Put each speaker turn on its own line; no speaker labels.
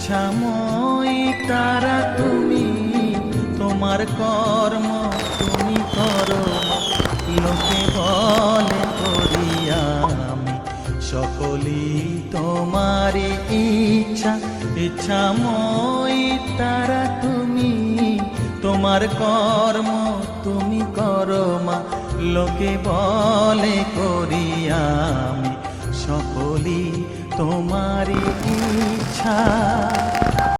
ইচ্ছাময়ী তারা তুমি, তোমার কর্ম তুমি করো মা। লোকে বলে করি আমি, সকলই তোমারই ইচ্ছা। ইচ্ছাময়ী তারা তুমি, তোমার কর্ম তুমি করো মা। লোকে বলে করি আমি, সকলই তোমারই ইচ্ছা।